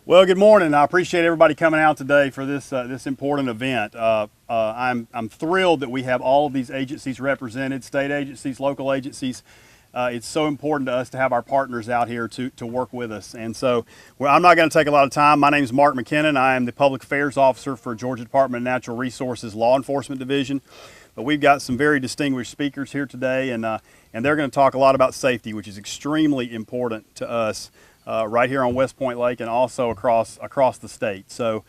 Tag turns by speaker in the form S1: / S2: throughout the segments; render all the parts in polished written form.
S1: Well, good morning. I appreciate everybody coming out today for this important event. I'm thrilled that we have all of these agencies represented, state agencies, local agencies. It's so important to us to have our partners out here to work with us. And so I'm not going to take a lot of time. My name is Mark McKinnon. I am the Public Affairs Officer for Georgia Department of Natural Resources Law Enforcement Division. But we've got some very distinguished speakers here today, and they're going to talk a lot about safety, which is extremely important to us right here on West Point Lake and also across the state. So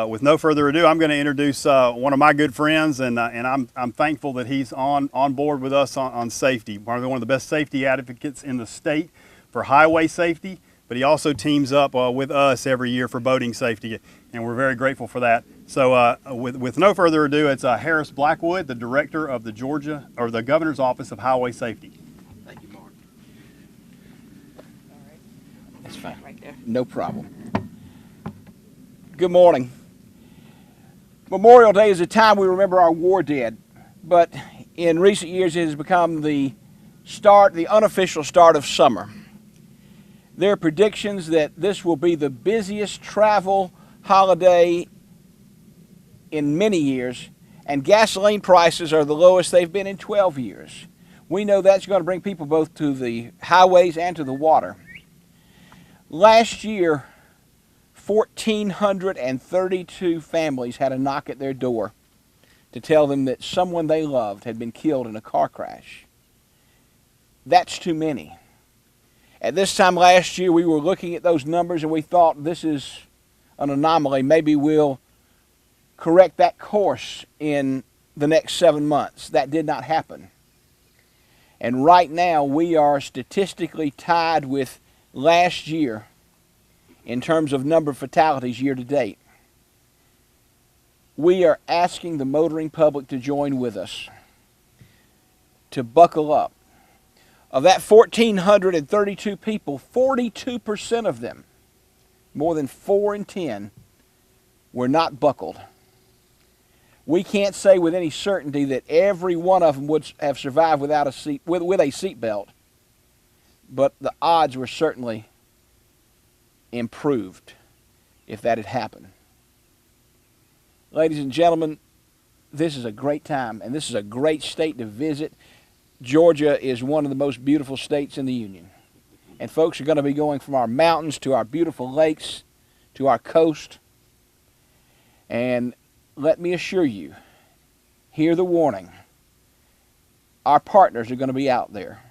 S1: with no further ado, I'm going to introduce one of my good friends, and I'm thankful that he's on board with us on safety. One of the best safety advocates in the state for highway safety, but he also teams up with us every year for boating safety, and we're very grateful for that. So with no further ado, it's Harris Blackwood, the Director of the Governor's Office of Highway Safety.
S2: Thank you, Mark. That's fine.
S3: Right there.
S2: No problem. Good morning. Memorial Day is a time we remember our war dead, but in recent years it has become the unofficial start of summer. There are predictions that this will be the busiest travel holiday in many years, and gasoline prices are the lowest they've been in 12 years. We know that's going to bring people both to the highways and to the water. Last year, 1,432 families had a knock at their door to tell them that someone they loved had been killed in a car crash. That's too many. At this time last year, we were looking at those numbers and we thought this is an anomaly. Maybe we'll correct that course in the next 7 months. That did not happen. And right now, we are statistically tied with last year in terms of number of fatalities year to date. We are asking the motoring public to join with us, to buckle up. Of that 1,432 people, 42% of them, more than 4 in 10, were not buckled. We can't say with any certainty that every one of them would have survived with a seat belt, but the odds were certainly improved if that had happened. Ladies and gentlemen, this is a great time, and this is a great state to visit. Georgia is one of the most beautiful states in the Union. And folks are going to be going from our mountains to our beautiful lakes to our coast. And let me assure you, hear the warning. Our partners are going to be out there.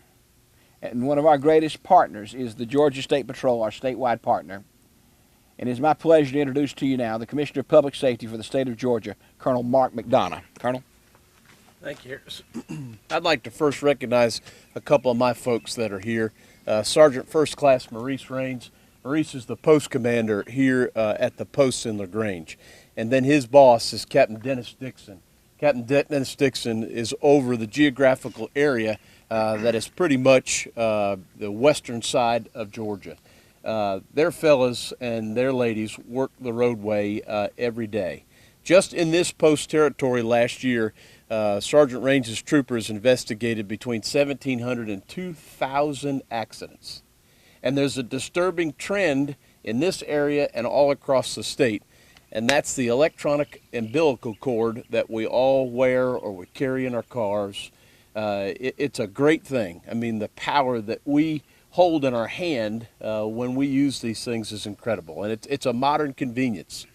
S2: And one of our greatest partners is the Georgia State Patrol, our statewide partner. And it's my pleasure to introduce to you now the Commissioner of Public Safety for the state of Georgia, Colonel Mark McDonough. Colonel.
S4: Thank you, Harris. I'd like to first recognize a couple of my folks that are here. Sergeant First Class Maurice Raines. Maurice is the post commander here at the post in LaGrange. And then his boss is Captain Dennis Dixon. Captain Dennis Dixon is over the geographical area that is pretty much the western side of Georgia. Their fellas and their ladies work the roadway every day. Just in this post territory last year, Sergeant Raines' troopers investigated between 1,700 and 2,000 accidents. And there's a disturbing trend in this area and all across the state, and that's the electronic umbilical cord that we all wear or we carry in our cars. It's a great thing. I mean, the power that we hold in our hand when we use these things is incredible, and it's a modern convenience.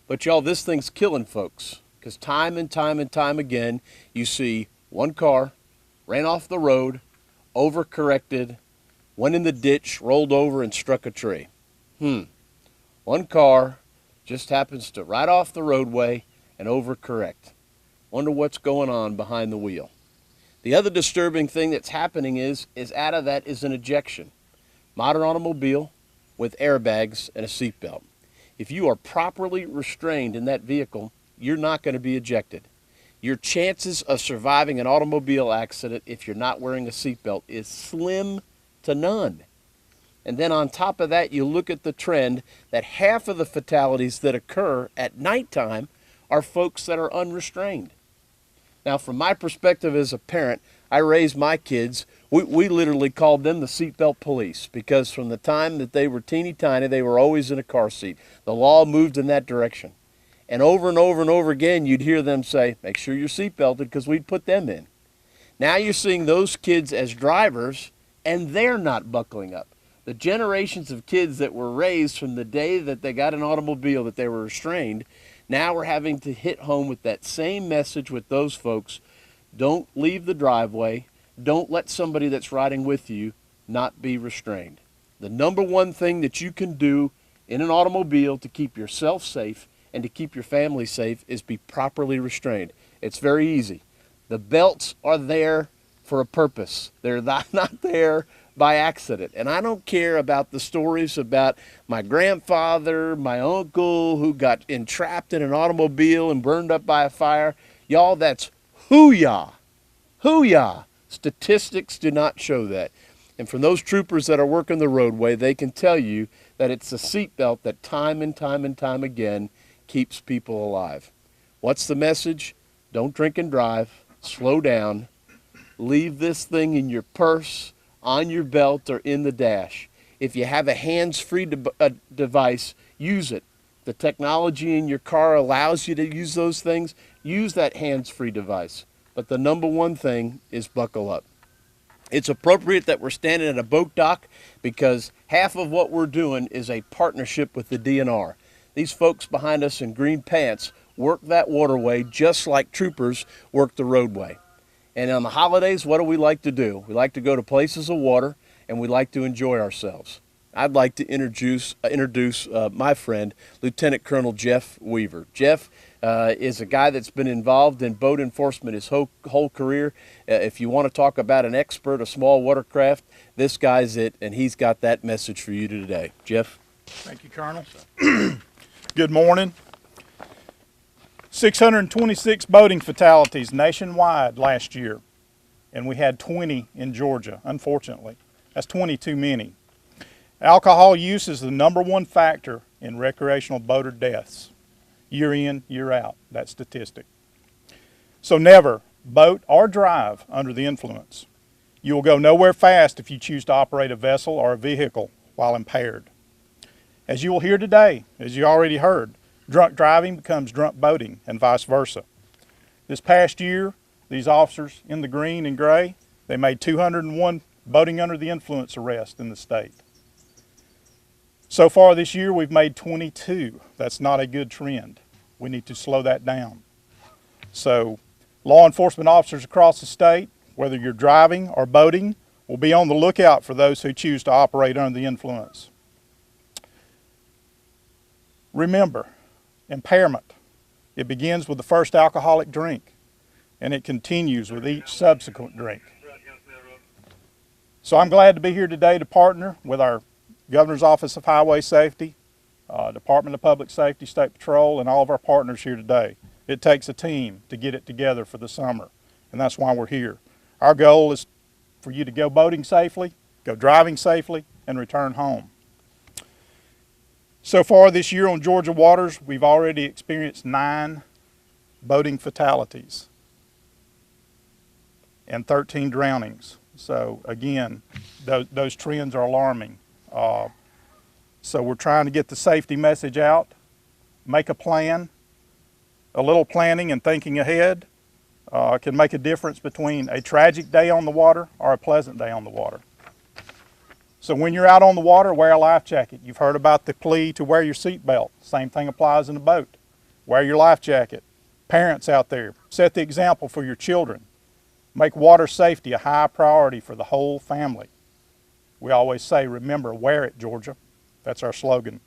S4: But y'all, this thing's killing folks, because time and time and time again, you see one car ran off the road, overcorrected, went in the ditch, rolled over, and struck a tree. One car just happens to ride off the roadway and overcorrect. Wonder what's going on behind the wheel. The other disturbing thing that's happening is out of that is an ejection. Modern automobile with airbags and a seatbelt. If you are properly restrained in that vehicle, you're not going to be ejected. Your chances of surviving an automobile accident if you're not wearing a seatbelt is slim to none. And then on top of that, you look at the trend that half of the fatalities that occur at nighttime are folks that are unrestrained. Now, from my perspective as a parent, I raise my kids We literally called them the seatbelt police because from the time that they were teeny tiny, they were always in a car seat. The law moved in that direction. And over and over and over again, you'd hear them say, make sure you're seatbelted, because we'd put them in. Now you're seeing those kids as drivers, and they're not buckling up. The generations of kids that were raised from the day that they got an automobile that they were restrained, now we're having to hit home with that same message with those folks. Don't leave the driveway. Don't let somebody that's riding with you not be restrained. The number one thing that you can do in an automobile to keep yourself safe and to keep your family safe is be properly restrained. It's very easy. The belts are there for a purpose. They're not there by accident. And I don't care about the stories about my grandfather, my uncle who got entrapped in an automobile and burned up by a fire. Y'all, that's hoo-yah. Hoo-yah. Statistics do not show that. And from those troopers that are working the roadway, they can tell you that it's the seatbelt that time and time and time again keeps people alive. What's the message? Don't drink and drive. Slow down. Leave this thing in your purse, on your belt, or in the dash. If you have a hands-free device, use it. The technology in your car allows you to use those things. Use that hands-free device. But the number one thing is buckle up. It's appropriate that we're standing at a boat dock because half of what we're doing is a partnership with the DNR. These folks behind us in green pants work that waterway just like troopers work the roadway. And on the holidays, what do we like to do? We like to go to places of water, and we like to enjoy ourselves. I'd like to introduce my friend, Lieutenant Colonel Jeff Weaver. Jeff is a guy that's been involved in boat enforcement his whole career. If you want to talk about an expert, a small watercraft, this guy's it, and he's got that message for you today. Jeff?
S3: Thank you, Colonel. Good morning. 626 boating fatalities nationwide last year, and we had 20 in Georgia, unfortunately. That's 20 too many. Alcohol use is the number one factor in recreational boater deaths, year in, year out, that statistic. So never boat or drive under the influence. You will go nowhere fast if you choose to operate a vessel or a vehicle while impaired. As you will hear today, as you already heard, drunk driving becomes drunk boating and vice versa. This past year, these officers in the green and gray, they made 201 boating under the influence arrests in the state. So far this year, we've made 22. That's not a good trend. We need to slow that down. So law enforcement officers across the state, whether you're driving or boating, will be on the lookout for those who choose to operate under the influence. Remember, impairment. It begins with the first alcoholic drink, and it continues with each subsequent drink. So I'm glad to be here today to partner with our Governor's Office of Highway Safety, Department of Public Safety, State Patrol, and all of our partners here today. It takes a team to get it together for the summer, and that's why we're here. Our goal is for you to go boating safely, go driving safely, and return home. So far this year on Georgia waters, we've already experienced 9 boating fatalities and 13 drownings. So again, those trends are alarming. So we're trying to get the safety message out, make a plan. A little planning and thinking ahead can make a difference between a tragic day on the water or a pleasant day on the water. So when you're out on the water, wear a life jacket. You've heard about the plea to wear your seatbelt. Same thing applies in a boat. Wear your life jacket. Parents out there, set the example for your children. Make water safety a high priority for the whole family. We always say, remember, wear it, Georgia. That's our slogan.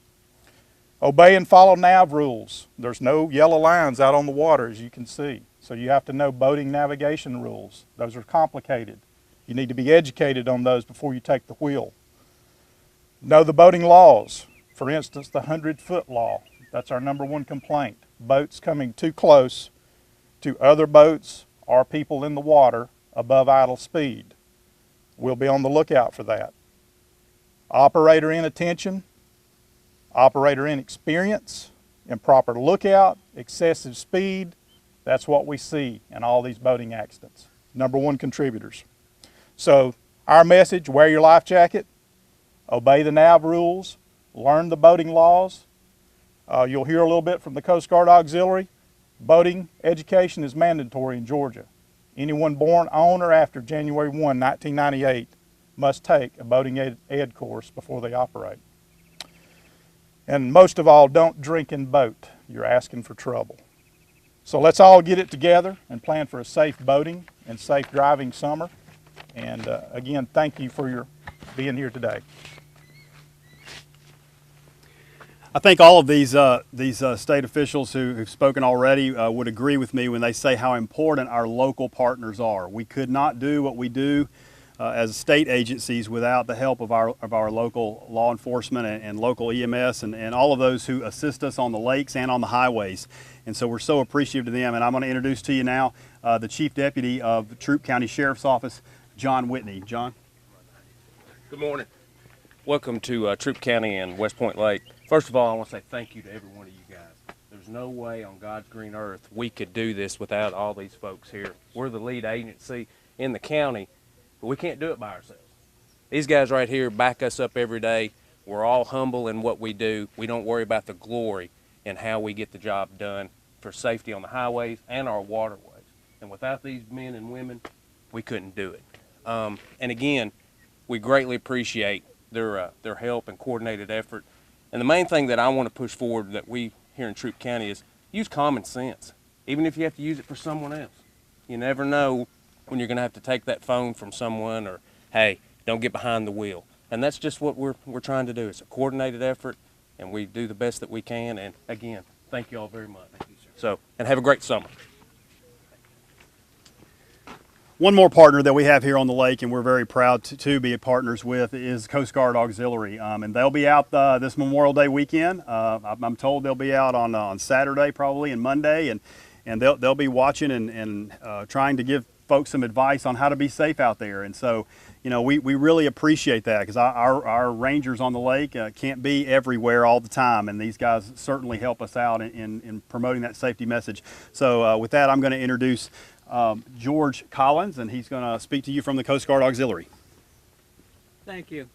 S3: Obey and follow NAV rules. There's no yellow lines out on the water, as you can see. So you have to know boating navigation rules. Those are complicated. You need to be educated on those before you take the wheel. Know the boating laws. For instance, the 100-foot law. That's our number one complaint. Boats coming too close to other boats or people in the water above idle speed. We'll be on the lookout for that. Operator inattention, operator inexperience, improper lookout, excessive speed. That's what we see in all these boating accidents. Number one contributors. So Our message: wear your life jacket, obey the NAV rules, learn the boating laws. You'll hear a little bit from the Coast Guard Auxiliary. Boating education is mandatory in Georgia. Anyone born on or after January 1, 1998 must take a boating ed course before they operate. And most of all, don't drink and boat. You're asking for trouble. So let's all get it together and plan for a safe boating and safe driving summer. And again, thank you for your being here today.
S1: I think all of these state officials who've spoken already would agree with me when they say how important our local partners are. We could not do what we do as state agencies without the help of our local law enforcement and local EMS and all of those who assist us on the lakes and on the highways. And so we're so appreciative to them. And I'm going to introduce to you now the Chief Deputy of the Troup County Sheriff's Office, John Whitney. John.
S5: Good morning. Welcome to Troup County and West Point Lake. First of all, I want to say thank you to every one of you guys. There's no way on God's green earth we could do this without all these folks here. We're the lead agency in the county, but we can't do it by ourselves. These guys right here back us up every day. We're all humble in what we do. We don't worry about the glory and how we get the job done for safety on the highways and our waterways. And without these men and women, we couldn't do it. And again, we greatly appreciate their help and coordinated effort. And the main thing that I want to push forward that we here in Troup County is use common sense, even if you have to use it for someone else. You never know when you're going to have to take that phone from someone, or, hey, don't get behind the wheel. And that's just what we're trying to do. It's a coordinated effort, and we do the best that we can. And again, thank you all very much. Thank you, sir. So, and have a great summer.
S1: One more partner that we have here on the lake, and we're very proud to be partners with, is Coast Guard Auxiliary. And they'll be out this Memorial Day weekend. I'm told they'll be out on Saturday probably and Monday, and they'll be watching and trying to give folks some advice on how to be safe out there. And so, you know, we really appreciate that, because our rangers on the lake can't be everywhere all the time, and these guys certainly help us out in promoting that safety message. So with that, I'm going to introduce George Collins, and he's going to speak to you from the Coast Guard Auxiliary.
S6: Thank you.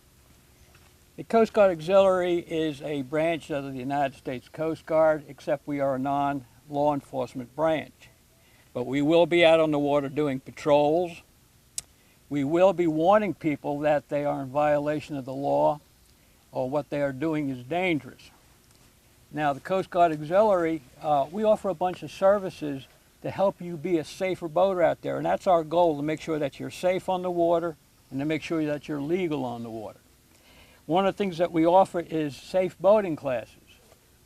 S6: The Coast Guard Auxiliary is a branch of the United States Coast Guard, except we are a non-law enforcement branch. But we will be out on the water doing patrols. We will be warning people that they are in violation of the law or what they are doing is dangerous. Now, the Coast Guard Auxiliary, we offer a bunch of services to help you be a safer boater out there. And that's our goal, to make sure that you're safe on the water and to make sure that you're legal on the water. One of the things that we offer is safe boating classes.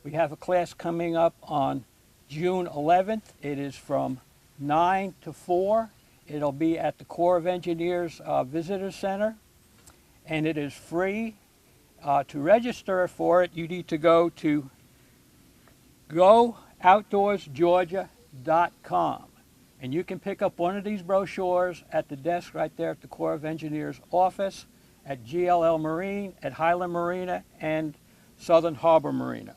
S6: We have a class coming up on June 11th. It is from 9 to 4. It'll be at the Corps of Engineers Visitor Center, and it is free. To register for it, you need to go to GoOutdoorsGeorgia.com, and you can pick up one of these brochures at the desk right there at the Corps of Engineers office, at GLL Marine, at Highland Marina, and Southern Harbor Marina.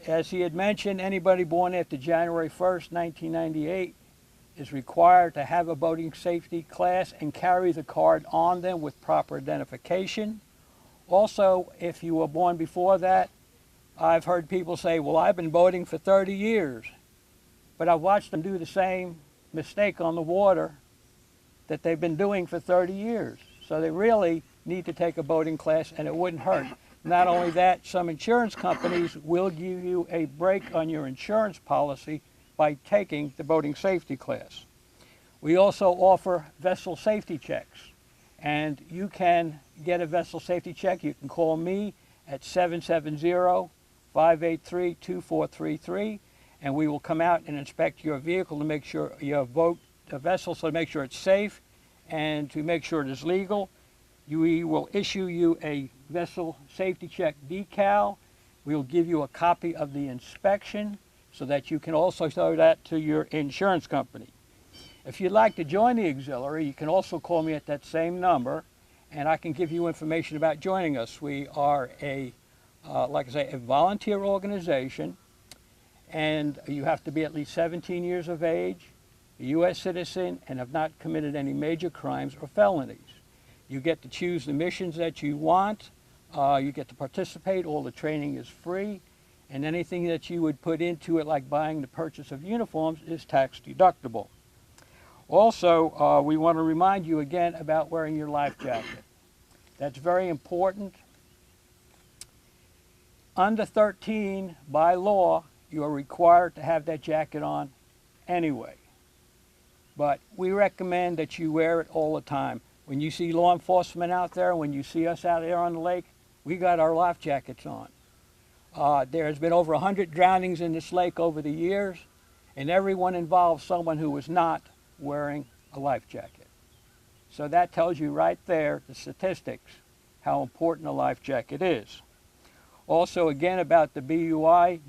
S6: As he had mentioned, anybody born after January 1st, 1998 is required to have a boating safety class and carry the card on them with proper identification. Also, if you were born before that, I've heard people say, well, I've been boating for 30 years. But I've watched them do the same mistake on the water that they've been doing for 30 years. So they really need to take a boating class, and it wouldn't hurt. Not only that, some insurance companies will give you a break on your insurance policy by taking the boating safety class. We also offer vessel safety checks, and you can get a vessel safety check. You can call me at 770-583-2433, and we will come out and inspect your vehicle to make sure your vessel, so to make sure it's safe and to make sure it is legal. We will issue you a vessel safety check decal. We'll give you a copy of the inspection so that you can also show that to your insurance company. If you'd like to join the auxiliary, you can also call me at that same number, and I can give you information about joining us. We are like I say, a volunteer organization, and you have to be at least 17 years of age. a U.S. citizen, and have not committed any major crimes or felonies. You get to choose the missions that you want. You get to participate. All the training is free. And anything that you would put into it, like buying the purchase of uniforms, is tax deductible. Also, we want to remind you again about wearing your life jacket. That's very important. Under 13, by law, you are required to have that jacket on anyway. But we recommend that you wear it all the time. When you see law enforcement out there, when you see us out there on the lake, we got our life jackets on. There has been over 100 drownings in this lake over the years, and everyone involved someone who was not wearing a life jacket. So that tells you right there, the statistics, how important a life jacket is. Also, again, about the BUI,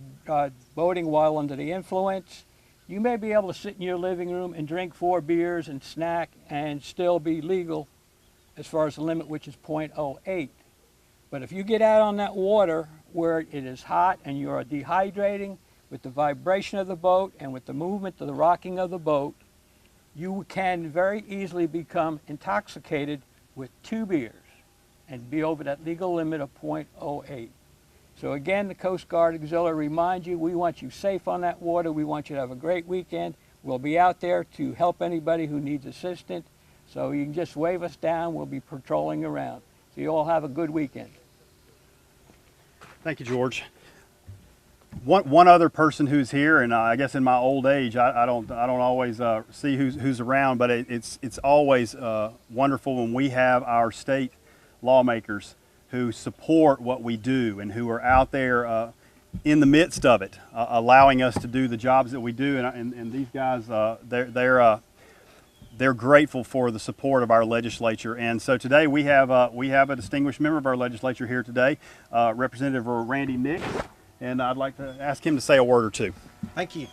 S6: boating while under the influence. You may be able to sit in your living room and drink 4 beers and snack and still be legal as far as the limit, which is .08. But if you get out on that water where it is hot and you are dehydrating, with the vibration of the boat and with the movement of the rocking of the boat, you can very easily become intoxicated with 2 beers and be over that legal limit of .08. So again, the Coast Guard Auxiliary reminds you, we want you safe on that water. We want you to have a great weekend. We'll be out there to help anybody who needs assistance. So you can just wave us down. We'll be patrolling around. So you all have a good weekend.
S1: Thank you, George. One other person who's here, and I guess in my old age, I don't always see who's around, but it's always wonderful when we have our state lawmakers who support what we do and who are out there in the midst of it, allowing us to do the jobs that we do. And these guys, they're grateful for the support of our legislature. And so today we have a distinguished member of our legislature here today, Representative Randy Nix, and I'd like to ask him to say a word or two.
S7: Thank you.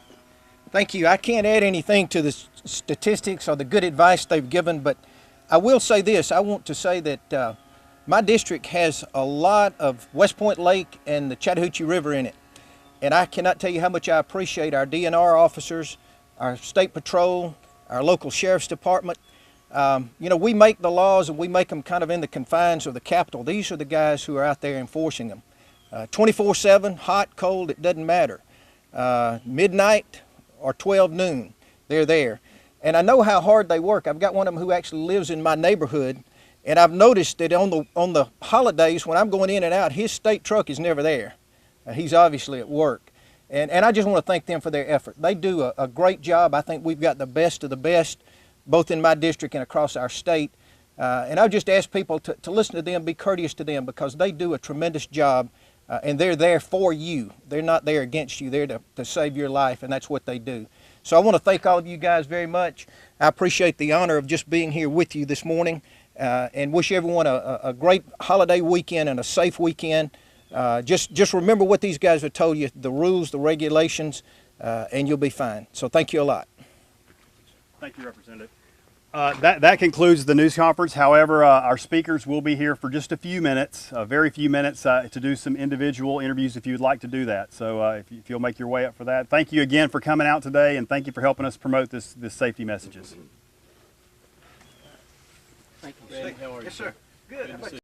S7: Thank you. I can't add anything to the statistics or the good advice they've given, but I will say this. I want to say that my district has a lot of West Point Lake and the Chattahoochee River in it. And I cannot tell you how much I appreciate our DNR officers, our state patrol, our local sheriff's department. You know, we make the laws and we make them kind of in the confines of the Capitol. These are the guys who are out there enforcing them. 24/7, hot, cold, it doesn't matter. Midnight or 12 noon, they're there. And I know how hard they work. I've got one of them who actually lives in my neighborhood, and I've noticed that on the holidays when I'm going in and out, his state truck is never there. He's obviously at work. And I just want to thank them for their effort. They do a great job. I think we've got the best of the best, both in my district and across our state. And I would just ask people to listen to them, be courteous to them, because they do a tremendous job. And they're there for you. They're not there against you. They're to save your life, and that's what they do. So I want to thank all of you guys very much. I appreciate the honor of just being here with you this morning, and wish everyone a great holiday weekend and a safe weekend. Just remember what these guys have told you, the rules, the regulations, and you'll be fine. So thank you a lot.
S1: Thank you, Representative. That concludes the news conference. However, our speakers will be here for just a few minutes, very few minutes, to do some individual interviews if you would like to do that. So if you'll make your way up for that. Thank you again for coming out today, and thank you for helping us promote this safety messages.
S4: Thank you. How are you?
S7: Yes, sir. Good.